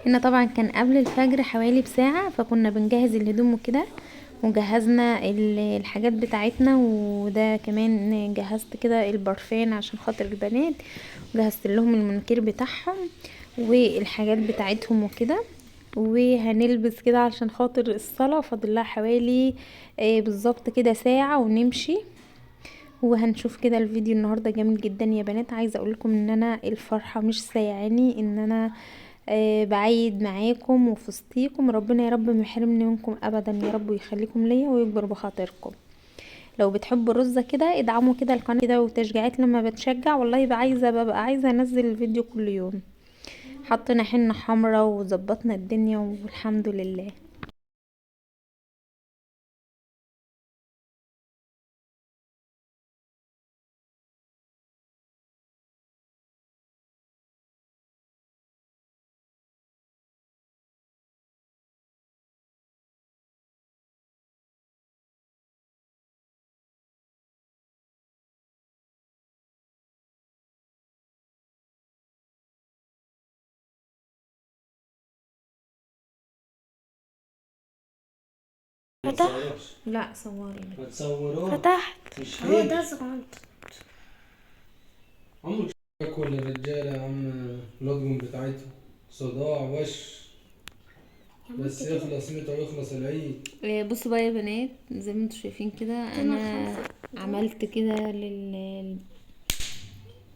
هنا طبعا كان قبل الفجر حوالي بساعة، فكنا بنجهز الهدوم وكده، وجهزنا الحاجات بتاعتنا، وده كمان جهزت كده البرفان عشان خاطر البنات، وجهزت لهم المنكير بتاعهم والحاجات بتاعتهم وكده. وهنلبس كده عشان خاطر الصلاة، فاضل لها حوالي بالظبط كده ساعة ونمشي. وهنشوف كده الفيديو النهاردة جميل جدا يا بنات. عايزة اقولكم ان انا الفرحة مش سايعاني، ان انا بعيد معاكم وفي وسطيكم. ربنا يا رب ما يحرمني منكم ابدا يا رب، ويخليكم ليا ويكبر بخاطركم. لو بتحبوا الرزة كده ادعموا كده القناة كده، وتشجيعات لما بتشجع والله ببقى عايزة انزل الفيديو كل يوم. حطينا حنة حمرا وظبطنا الدنيا والحمد لله. فتح. لا صوري. ما تصوروه. فتحت. مش هو فين ده صغنط. عمرك كل الرجالة يا عم الأطقم بتاعتهم صداع وش، بس يخلص متى ويخلص العيد. بصوا بقى يا بنات، زي ما انتوا شايفين كده انا عملت كده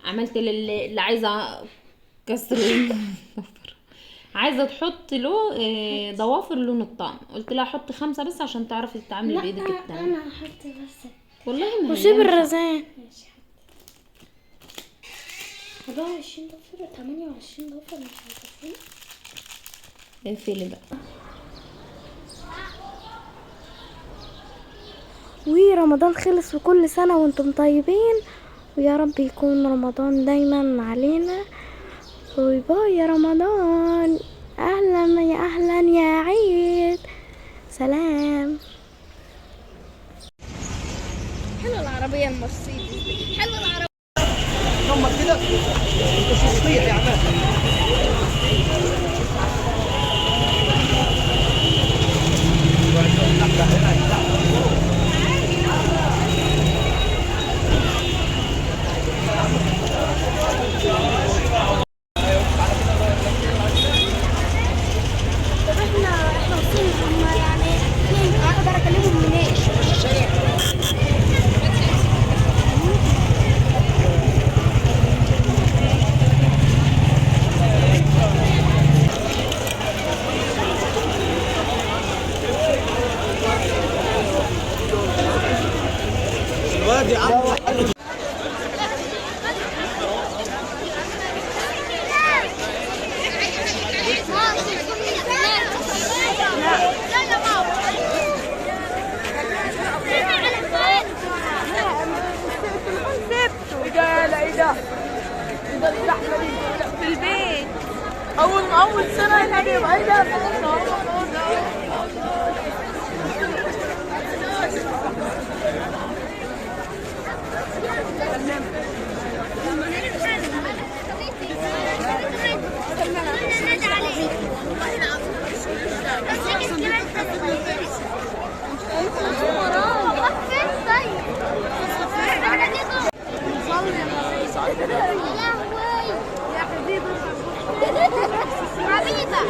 عملت اللي عايزه كسر الضفر. عايزه تحط له ضوافر لون الطعم، قلت لها حط 5 بس عشان تعرفي تتعاملي بايدك التانية. انا هحط بس. والله ما هي وسيب ينفع. الرزان. ماشي. 24 ضفر 28 ضفر مش هيكفينا. اقفلي بقى. ورمضان خلص، وكل سنة وانتم طيبين، ويا رب يكون رمضان دايما علينا. باي باي يا رمضان. اهلا يا اهلا يا عيد. سلام. حلوة العربية المرسيدس دي. حلوة العربية. هم كده انت شو صغير يا عماد. طب احنا وصلنا، هم يعني فين اقدر اكلمهم منين؟ الواد عم في البيت. اول سنه يعني يبقى ايه ده؟ حبيبة.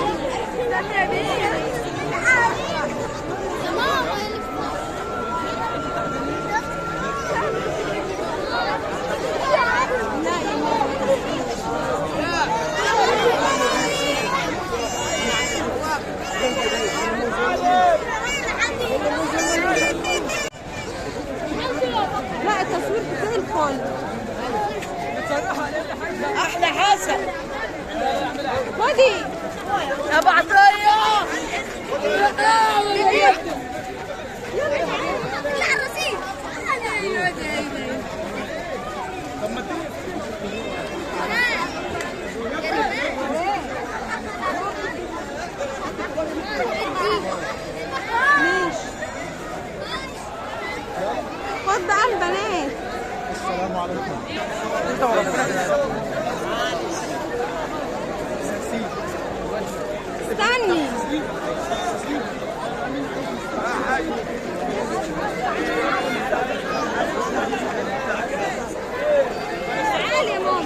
استني. تعالي يا ماما.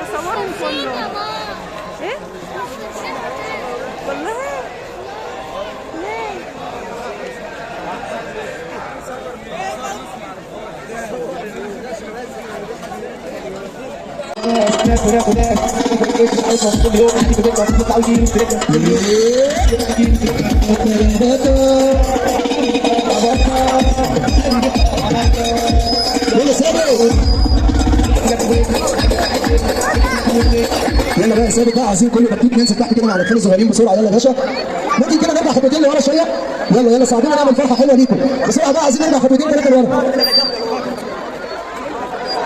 بصورهم كله. ايه؟ والله؟ ليه؟ يلا بقى يا ثابت بقى، عايزين كل مكتوب ننزل تحت كده مع الاطفال الصغيرين بسرعه. يلا يا باشا، ممكن كده نرجع خطوتين لورا شويه. يلا يلا ساعدونا نعمل فرحه حلوه ليكم بسرعه بقى، عايزين نرجع خطوتين ثلاثه لورا.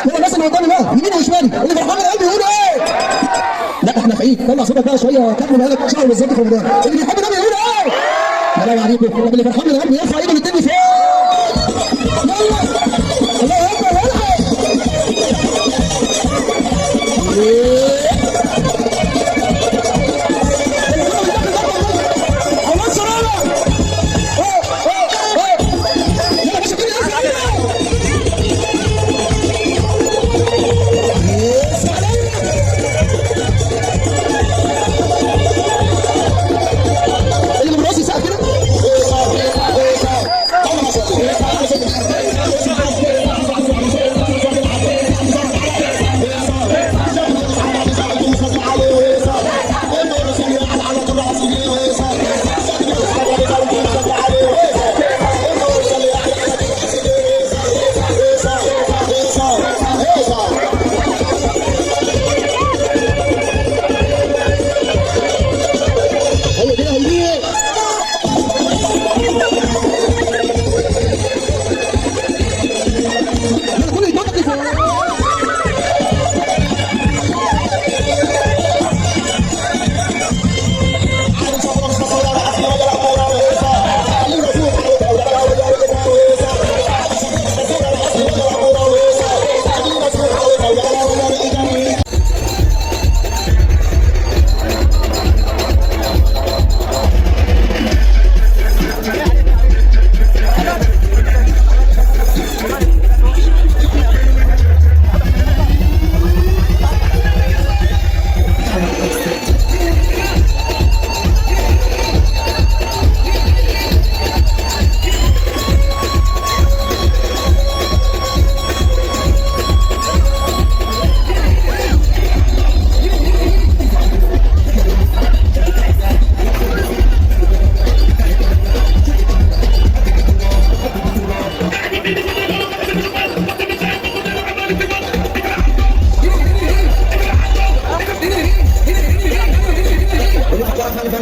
يلا الناس اللي قدامي بقى يمين وشمال، اللي فرحان من قلبي يقول ايه؟ لا احنا في عيد، طلع صوتك بقى شويه، كمل بقالك شهر بالظبط في رمضان. اللي بيحب النبي يقول ايه؟ يا لهوي عليكم، طب اللي فرحان من قلبه يرفع ايده للتاني فوق. يلا الله اكبر والعب.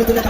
كلها